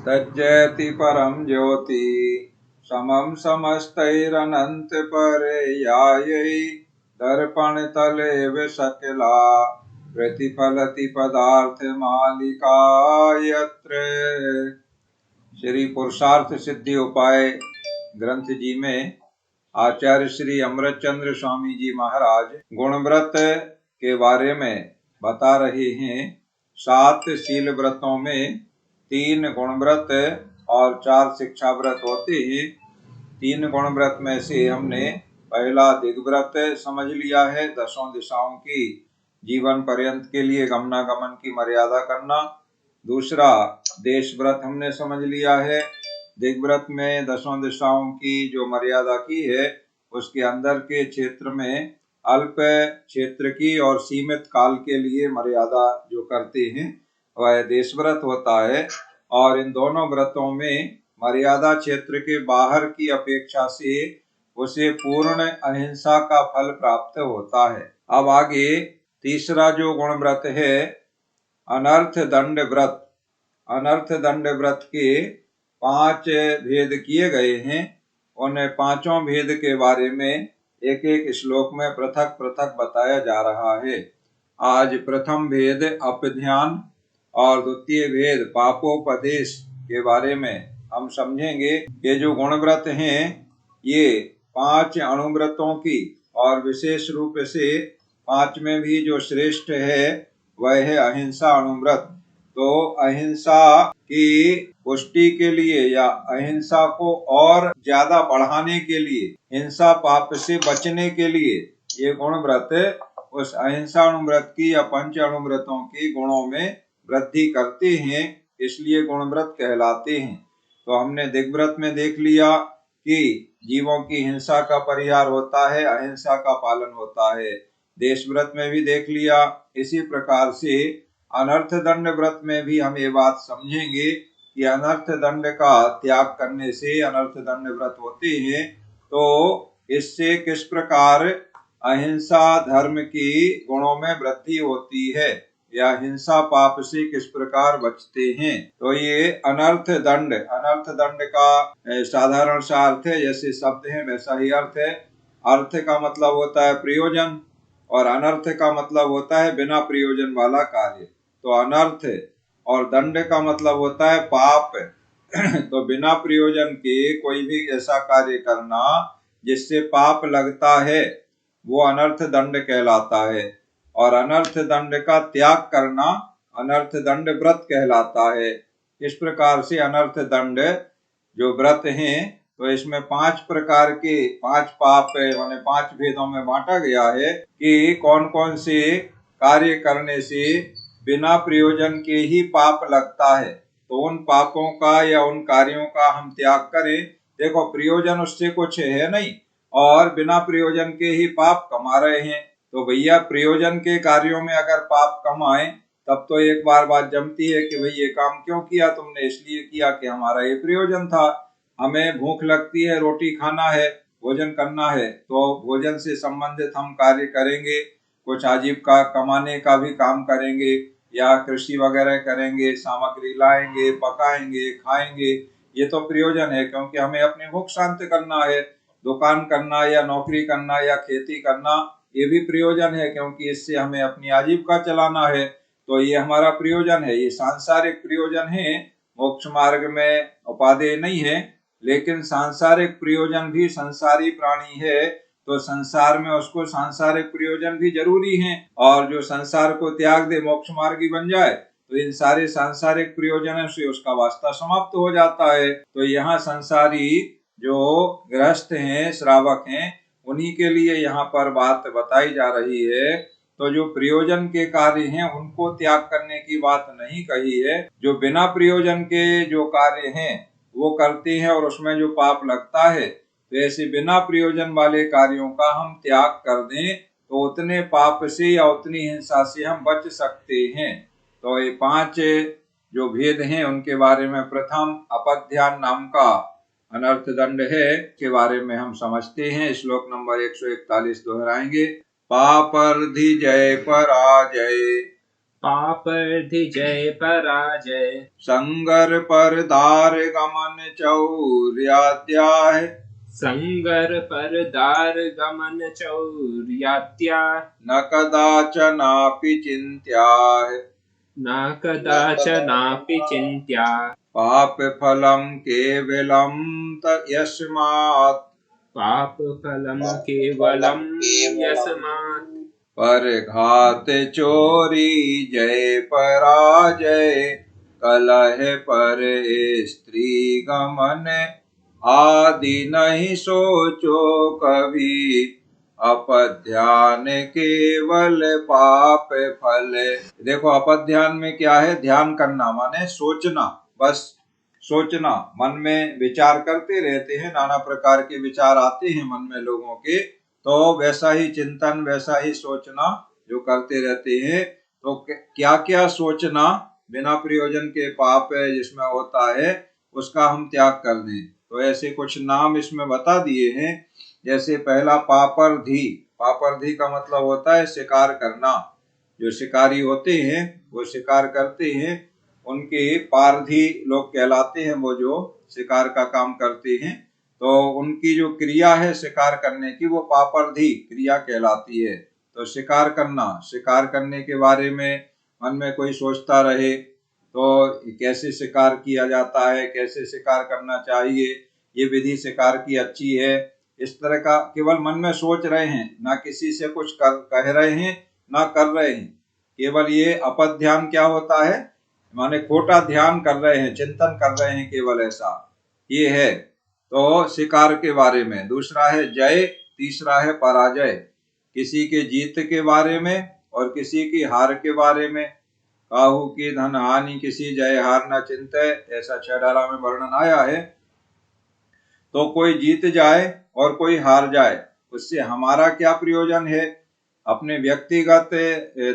तज्जयति परम ज्योति समम समस्तैरनंत पर्यायै दर्पण तले विशकला प्रतिफलति पदार्थ मालिका यत्र। श्री पुरुषार्थ सिद्धि उपाय ग्रंथ जी में आचार्य श्री अमृतचंद्र स्वामी जी महाराज गुणव्रत के बारे में बता रहे हैं। 7 शील व्रतों में 3 गुणव्रत और 4 शिक्षा व्रत होते हैं। 3 गुणव्रत में से हमने पहला दिग्व्रत समझ लिया है, 10 दिशाओं की जीवन पर्यंत के लिए गमनागमन की मर्यादा करना। दूसरा देश व्रत हमने समझ लिया है। दिग्व्रत में 10 दिशाओं की जो मर्यादा की है उसके अंदर के क्षेत्र में अल्प क्षेत्र की और सीमित काल के लिए मर्यादा जो करते हैं वह देश व्रत होता है। और इन दोनों व्रतों में मर्यादा क्षेत्र के बाहर की अपेक्षा से उसे पूर्ण अहिंसा का फल प्राप्त होता है। अब आगे तीसरा जो गुण व्रत है अनर्थ दंड व्रत। अनर्थ दंड व्रत के 5 भेद किए गए हैं। उन 5 भेद के बारे में एक एक श्लोक में पृथक पृथक बताया जा रहा है। आज प्रथम भेद अपध्यान और द्वितीय भेद पापोपदेश के बारे में हम समझेंगे। ये जो गुणव्रत हैं ये 5 अणुव्रतों की और विशेष रूप से 5 में भी जो श्रेष्ठ है वह है अहिंसा अणुव्रत। तो अहिंसा की पुष्टि के लिए या अहिंसा को और ज्यादा बढ़ाने के लिए, हिंसा पाप से बचने के लिए ये गुण व्रत उस अहिंसा अणुव्रत की या 5 अणुव्रतों के गुणों में वृद्धि करते हैं, इसलिए गुण व्रत कहलाते हैं। तो हमने दिग्व्रत में देख लिया कि जीवों की हिंसा का परिहार होता है, अहिंसा का पालन होता है। देश व्रत में भी देख लिया। इसी प्रकार से अनर्थ दंड व्रत में भी हम ये बात समझेंगे कि अनर्थ दंड का त्याग करने से अनर्थ दंड व्रत होते हैं। तो इससे किस प्रकार अहिंसा धर्म की गुणों में वृद्धि होती है या हिंसा पाप से किस प्रकार बचते हैं। तो ये अनर्थ दंड का साधारण सा अर्थ है, जैसे शब्द है वैसा ही अर्थ है। अर्थ का मतलब होता है प्रयोजन और अनर्थ का मतलब होता है बिना प्रयोजन वाला कार्य। तो अनर्थ और दंड का मतलब होता है पाप। तो बिना प्रयोजन के कोई भी ऐसा कार्य करना जिससे पाप लगता है वो अनर्थ दंड कहलाता है। और अनर्थ दंड का त्याग करना अनर्थ दंड व्रत कहलाता है। इस प्रकार से अनर्थ दंड जो व्रत हैं तो इसमें 5 प्रकार के 5 पाप माने 5 भेदों में बांटा गया है कि कौन कौन से कार्य करने से बिना प्रयोजन के ही पाप लगता है। तो उन पापों का या उन कार्यों का हम त्याग करें। देखो प्रयोजन उससे कुछ है नहीं और बिना प्रयोजन के ही पाप कमा रहे हैं। तो भैया प्रयोजन के कार्यों में अगर पाप कमाए तब तो एक बार बात जमती है कि भाई ये काम क्यों किया तुमने, इसलिए किया कि हमारा ये प्रयोजन था। हमें भूख लगती है, रोटी खाना है, भोजन करना है, तो भोजन से संबंधित हम कार्य करेंगे, कुछ आजीविका कमाने का भी काम करेंगे या कृषि वगैरह करेंगे, सामग्री लाएंगे, पकाएंगे, खाएंगे। ये तो प्रयोजन है क्योंकि हमें अपनी भूख शांत करना है। दुकान करना या नौकरी करना या खेती करना ये भी प्रयोजन है क्योंकि इससे हमें अपनी आजीविका चलाना है। तो ये हमारा प्रयोजन है, ये सांसारिक प्रयोजन है, मोक्ष मार्ग में उपादेय नहीं है। लेकिन सांसारिक प्रयोजन भी संसारी प्राणी है तो संसार में उसको सांसारिक प्रयोजन भी जरूरी हैं। और जो संसार को त्याग दे मोक्ष मार्गी बन जाए तो इन सारे सांसारिक प्रयोजनों से उसका वास्ता समाप्त हो जाता है। तो यहाँ संसारी जो गृहस्थ हैं, श्रावक हैं, उन्हीं के लिए यहाँ पर बात बताई जा रही है। तो जो प्रयोजन के कार्य हैं उनको त्याग करने की बात नहीं कही है। जो बिना प्रयोजन के जो कार्य हैं वो करते हैं और उसमें जो पाप लगता है तो ऐसे बिना प्रयोजन वाले कार्यों का हम त्याग कर दें तो उतने पाप से या उतनी हिंसा से हम बच सकते हैं। तो ये 5 जो भेद हैं उनके बारे में प्रथम अपध्यान नाम का अनर्थ दंड है के बारे में हम समझते हैं। श्लोक नंबर 141 दोहराएंगे। पापर्धि जय पराजय पापर्धि जय पराजय। संगर पर दार गमन चौर्याध्याय। संगर पर दार गमन चौर्यात्या। न कदाचनापि चिन्त्याः। न कदाचनापि चिन्त्या। पाप फलं केवलं यस्मात्। पाप फलम केवलम यस्मात्। पर घात चोरी जय पराजय। कलह पर स्त्री गमन आदि नहीं सोचो कभी। अपध्यान केवल पाप फल। देखो अपध्यान में क्या है, ध्यान करना माने सोचना, बस सोचना, मन में विचार करते रहते हैं, नाना प्रकार के विचार आते हैं मन में लोगों के, तो वैसा ही चिंतन वैसा ही सोचना जो करते रहते हैं। तो क्या क्या सोचना बिना प्रयोजन के पाप है जिसमें होता है, उसका हम त्याग कर दें। तो ऐसे कुछ नाम इसमें बता दिए हैं। जैसे पहला पापरधी। पापरधी का मतलब होता है शिकार करना। जो शिकारी होते हैं वो शिकार करते हैं, उनके पारधी लोग कहलाते हैं, वो जो शिकार का काम करते हैं। तो उनकी जो क्रिया है शिकार करने की वो पापरधी क्रिया कहलाती है। तो शिकार करना, शिकार करने के बारे में मन में कोई सोचता रहे तो कैसे शिकार किया जाता है, कैसे शिकार करना चाहिए, ये विधि शिकार की अच्छी है, इस तरह का केवल मन में सोच रहे हैं, ना किसी से कुछ कह रहे हैं ना कर रहे हैं। केवल ये अपध्यान क्या होता है, माने खोटा ध्यान कर रहे हैं, चिंतन कर रहे हैं, केवल ऐसा ये है। तो शिकार के बारे में। दूसरा है जय, तीसरा है पराजय। किसी के जीत के बारे में और किसी की हार के बारे में। काहू की धन हानि किसी जय हार न चिंतय, ऐसा 6 डाला में वर्णन आया है। तो कोई जीत जाए और कोई हार जाए, उससे हमारा क्या प्रयोजन है। अपने व्यक्तिगत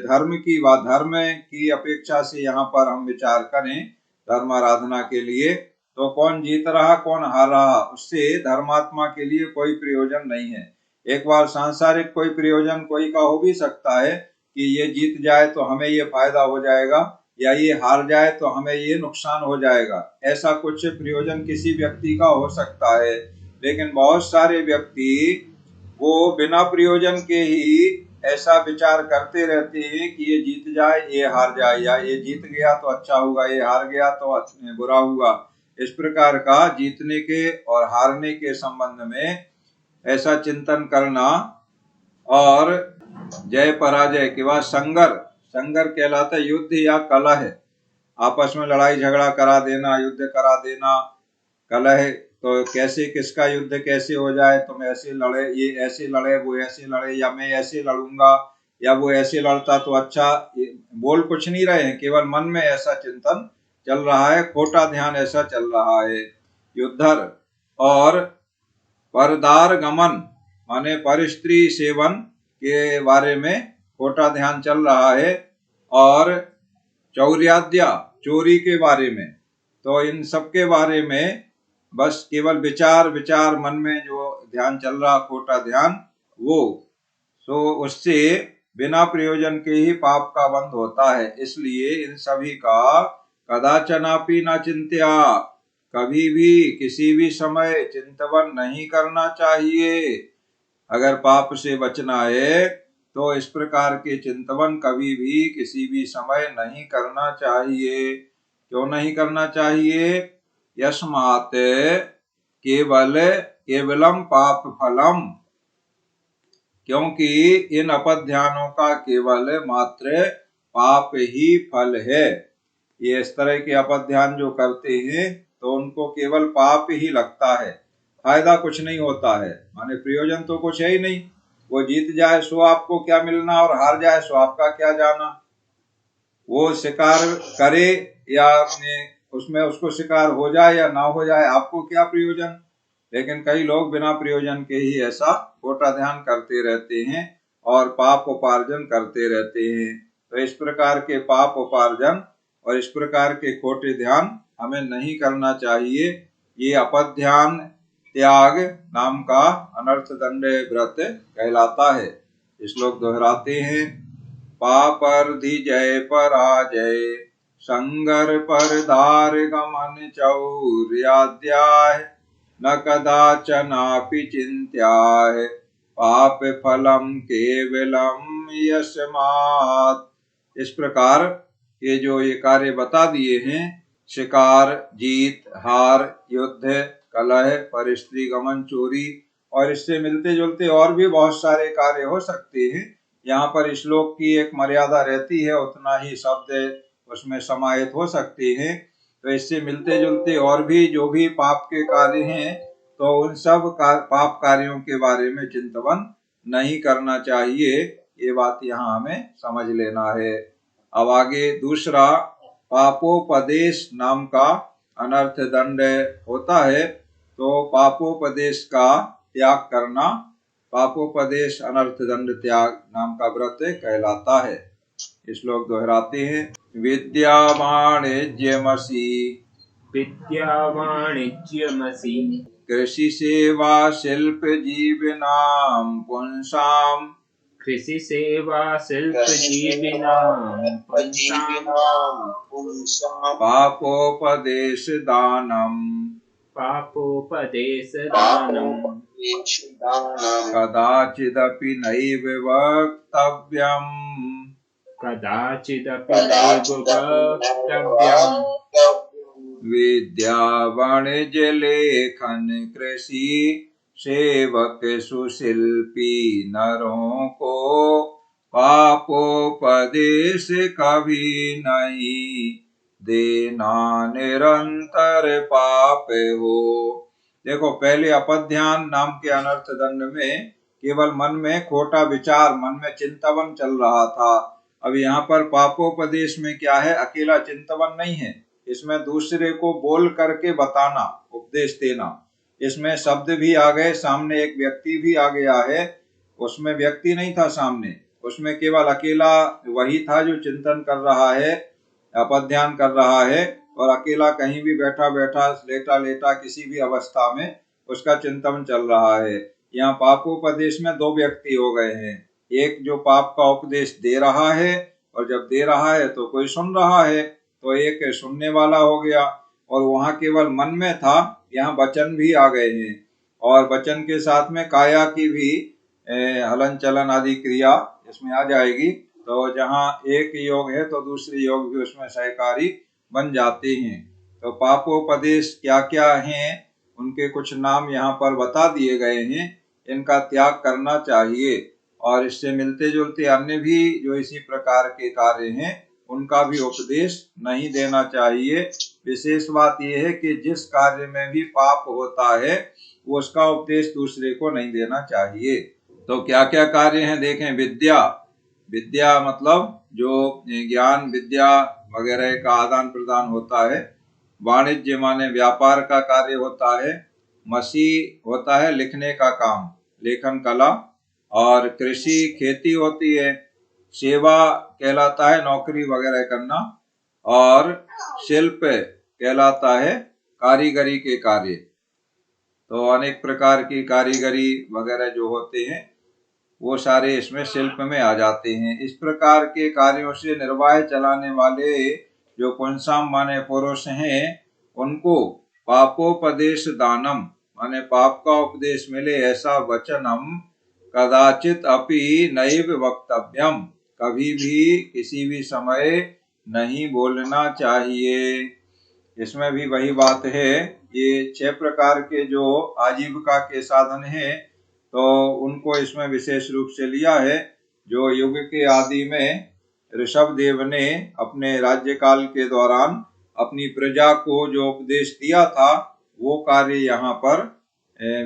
धर्म की अपेक्षा से यहाँ पर हम विचार करें धर्म आराधना के लिए, तो कौन जीत रहा कौन हार रहा, उससे धर्मात्मा के लिए कोई प्रयोजन नहीं है। एक बार सांसारिक कोई प्रयोजन कोई का हो भी सकता है कि ये जीत जाए तो हमें ये फायदा हो जाएगा, या ये हार जाए तो हमें ये नुकसान हो जाएगा, ऐसा कुछ प्रयोजन किसी व्यक्ति का हो सकता है। लेकिन बहुत सारे व्यक्ति वो बिना प्रयोजन के ही ऐसा विचार करते रहते हैं कि ये जीत जाए ये हार जाए, या ये जीत गया तो अच्छा होगा ये हार गया तो बुरा होगा। इस प्रकार का जीतने के और हारने के संबंध में ऐसा चिंतन करना। और जय पराजय के बाद संगर। संगर कहलाता है युद्ध या कलह, आपस में लड़ाई झगड़ा करा देना, युद्ध करा देना। कलह तो कैसे किसका युद्ध कैसे हो जाए, तुम ऐसे लड़े, ये ऐसे लड़े, वो ऐसे लड़े, या मैं ऐसे लड़ूंगा या वो ऐसे लड़ता तो अच्छा। बोल कुछ नहीं रहे हैं, केवल मन में ऐसा चिंतन चल रहा है, खोटा ध्यान ऐसा चल रहा है। युद्धर और परदार गमन माने पर स्त्री सेवन के बारे में खोटा ध्यान चल रहा है। और चौर्याद्या चोरी के बारे में। तो इन सब के बारे में बस केवल विचार विचार मन में जो ध्यान चल रहा खोटा ध्यान, वो तो उससे बिना प्रयोजन के ही पाप का बंध होता है। इसलिए इन सभी का कदाचनापि न चिंत्या, कभी भी किसी भी समय चिंतन नहीं करना चाहिए। अगर पाप से बचना है तो इस प्रकार के चिंतन कभी भी किसी भी समय नहीं करना चाहिए। क्यों नहीं करना चाहिए? यस्मात् केवलम पाप फलम, क्योंकि इन अपध्यानों का केवल मात्र पाप ही फल है। ये इस तरह के अपध्यान जो करते हैं तो उनको केवल पाप ही लगता है, फायदा कुछ नहीं होता है, माने प्रयोजन तो कुछ है ही नहीं। वो जीत जाए सो आपको क्या मिलना और हार जाए सो आपका क्या जाना। वो शिकार करे या उसमें उसको शिकार हो जाए या ना हो जाए, आपको क्या प्रयोजन। लेकिन कई लोग बिना प्रयोजन के ही ऐसा खोटा ध्यान करते रहते हैं और पाप उपार्जन करते रहते हैं। तो इस प्रकार के पाप उपार्जन और इस प्रकार के खोटे ध्यान हमें नहीं करना चाहिए। ये अपध्यान त्याग नाम का अनर्थ दंड व्रत कहलाता है। श्लोक दोहराते हैं। पापर्धि जय पराजय संगर पर दार गमन चौर्याद्याय न कदाचनापि चिन्त्याय पाप फलम केवलम यस्मात्। इस प्रकार ये जो ये कार्य बता दिए हैं, शिकार, जीत, हार, युद्ध, कलह, परस्त्री गमन, चोरी, और इससे मिलते जुलते और भी बहुत सारे कार्य हो सकते हैं। यहाँ पर श्लोक की एक मर्यादा रहती है, उतना ही शब्द उसमें समाहित हो सकते हैं। तो इससे मिलते जुलते और भी जो भी पाप के कार्य हैं, तो उन सब पाप कार्यों के बारे में चिंतन नहीं करना चाहिए। ये बात यहाँ हमें समझ लेना है। अब आगे दूसरा, पापोपदेश नाम का अनर्थ दंड होता है। तो पापोपदेश का त्याग करना पापोपदेश अनर्थ दंड त्याग नाम का व्रत कहलाता है। श्लोक दोहराते हैं। विद्या वाणिज्यमसि विद्या वाणिज्यमसि कृषि सेवा शिल्प जीवनाम पुंसाम कृषि सेवा शिल्प जीविनां पुंसां पापोपदेश दानम पापोपदेश दानम् कदाचिदपि नैव वक्तव्यम् कदाचिदपि नैव वक्तव्यम् विद्या वाणिज्य लेखन कृषि सेवक सुशिल्पी नरों को पापोपदेश कभी नहीं देना निरंतर पाप हो। देखो, पहले अपध्यान नाम के अनर्थ दंड में केवल मन में खोटा विचार, मन में चिंतवन चल रहा था। अब यहाँ पर पापोपदेश में क्या है, अकेला चिंतवन नहीं है, इसमें दूसरे को बोल करके बताना, उपदेश देना। इसमें शब्द भी आ गए, सामने एक व्यक्ति भी आ गया है। उसमें व्यक्ति नहीं था सामने, उसमें केवल अकेला वही था जो चिंतन कर रहा है, अपध्यान कर रहा है, और अकेला कहीं भी बैठा बैठा, लेटा लेटा, किसी भी अवस्था में उसका चिंतन चल रहा है। यहाँ पापोपदेश में दो व्यक्ति हो गए हैं, एक जो पाप का उपदेश दे रहा है, और जब दे रहा है तो कोई सुन रहा है, तो एक सुनने वाला हो गया। और वहां केवल मन में था, यहाँ वचन भी आ गए हैं, और वचन के साथ में काया की भी हलन चलन आदि क्रिया इसमें आ जाएगी। तो जहाँ एक योग है तो दूसरे योग भी उसमें सहकारी बन जाते हैं। तो पापोपदेश क्या क्या हैं, उनके कुछ नाम यहाँ पर बता दिए गए हैं। इनका त्याग करना चाहिए, और इससे मिलते जुलते अन्य भी जो इसी प्रकार के कार्य हैं उनका भी उपदेश नहीं देना चाहिए। विशेष बात यह है कि जिस कार्य में भी पाप होता है वो उसका उपदेश दूसरे को नहीं देना चाहिए। तो क्या क्या कार्य हैं देखें। विद्या, विद्या मतलब जो ज्ञान विद्या वगैरह का आदान प्रदान होता है। वाणिज्य माने व्यापार का कार्य होता है। मसी होता है लिखने का काम, लेखन कला। और कृषि खेती होती है। सेवा कहलाता है नौकरी वगैरह करना। और शिल्प कहलाता है कारीगरी के कार्य। तो अनेक प्रकार की कारीगरी वगैरह जो होते हैं वो सारे इसमें शिल्प में आ जाते हैं। इस प्रकार के कार्यों से निर्वाह चलाने वाले जो पुंसाम माने पुरुष हैं, उनको पापोपदेश दानम माने पाप का उपदेश मिले ऐसा वचनम कदाचित अपि नैव वक्तव्यम, कभी भी किसी भी समय नहीं बोलना चाहिए। इसमें भी वही बात है। ये 6 प्रकार के जो आजीविका के साधन हैं, तो उनको इसमें विशेष रूप से लिया है। जो युग के आदि में ऋषभ देव ने अपने राज्यकाल के दौरान अपनी प्रजा को जो उपदेश दिया था, वो कार्य यहाँ पर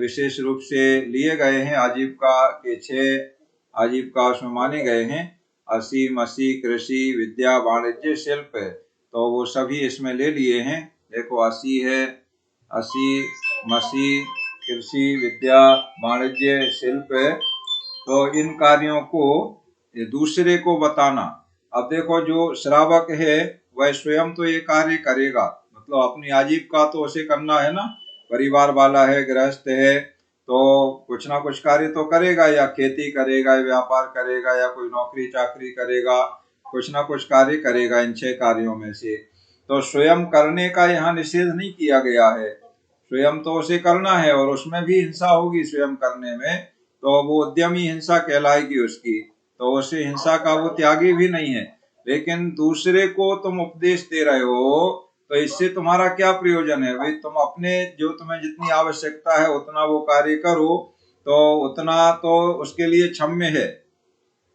विशेष रूप से लिए गए हैं। आजीविका के 6 आजीविका उसमें माने गए हैं, असी, मसी, कृषि, विद्या, वाणिज्य, शिल्प। तो वो सभी इसमें ले लिए हैं। देखो, असी है, असी, मसी, कृषि, विद्या, वाणिज्य, शिल्प। तो इन कार्यों को दूसरे को बताना। अब देखो, जो श्रावक है वह स्वयं तो ये कार्य करेगा, मतलब अपनी आजीविका तो उसे करना है ना, परिवार वाला है, गृहस्थ है, तो कुछ ना कुछ कार्य तो करेगा, या खेती करेगा, या व्यापार करेगा, या कोई नौकरी चाकरी करेगा, कुछ ना कुछ कार्य करेगा इन 6 कार्यों में से। तो स्वयं करने का यहाँ निषेध नहीं किया गया है, स्वयं तो उसे करना है, और उसमें भी हिंसा होगी स्वयं करने में, तो वो उद्यमी हिंसा कहलाएगी उसकी, तो उसे हिंसा का वो त्यागी भी नहीं है। लेकिन दूसरे को तुम उपदेश दे रहे हो, तो इससे तुम्हारा क्या प्रयोजन है भाई? तुम अपने जो तुम्हें जितनी आवश्यकता है उतना वो कार्य करो, तो उतना तो उसके लिए क्षम्य है।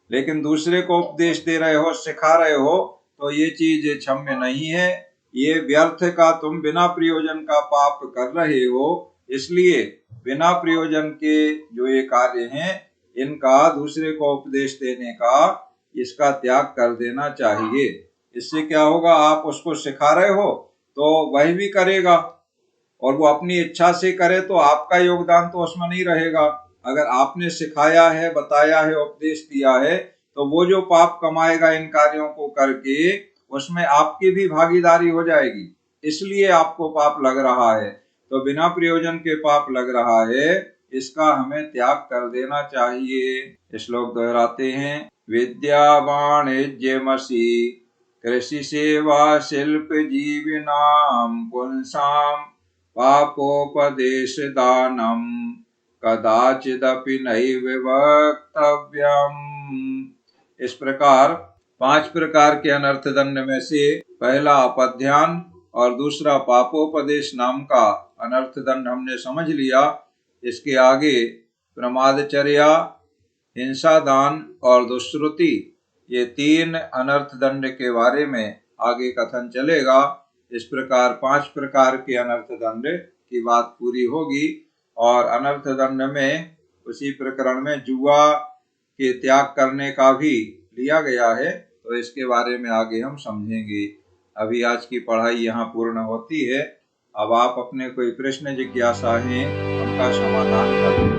लेकिन दूसरे को उपदेश दे रहे हो, सिखा रहे हो, तो ये चीज क्षम्य नहीं है। ये व्यर्थ का तुम बिना प्रयोजन का पाप कर रहे हो, इसलिए बिना प्रयोजन के जो ये कार्य हैं इनका दूसरे को उपदेश देने का, इसका त्याग कर देना चाहिए। इससे क्या होगा, आप उसको सिखा रहे हो तो वह भी करेगा, और वो अपनी इच्छा से करे तो आपका योगदान तो उसमें नहीं रहेगा। अगर आपने सिखाया है, बताया है, उपदेश दिया है, तो वो जो पाप कमाएगा इन कार्यों को करके, उसमें आपकी भी भागीदारी हो जाएगी, इसलिए आपको पाप लग रहा है। तो बिना प्रयोजन के पाप लग रहा है, इसका हमें त्याग कर देना चाहिए। श्लोक दोहराते हैं। विद्या वाणिज्यमसि कृषि सेवा शिल्प जीविनाम पुंसाम पापोपदेश दानम कदाचिदपि नैव वक्तव्यम। इस प्रकार 5 प्रकार के अनर्थ दंड में से पहला अपध्यान और दूसरा पापोपदेश नाम का अनर्थ दंड हमने समझ लिया। इसके आगे प्रमादचर्या, हिंसा दान और दुष्श्रुति, ये 3 अनर्थ दंड के बारे में आगे कथन चलेगा। इस प्रकार 5 प्रकार के अनर्थ दंड की बात पूरी होगी, और अनर्थ दंड में उसी प्रकरण में जुआ के त्याग करने का भी लिया गया है, तो इसके बारे में आगे हम समझेंगे। अभी आज की पढ़ाई यहाँ पूर्ण होती है। अब आप अपने कोई प्रश्न जिज्ञासा हैं उनका समाधान करें।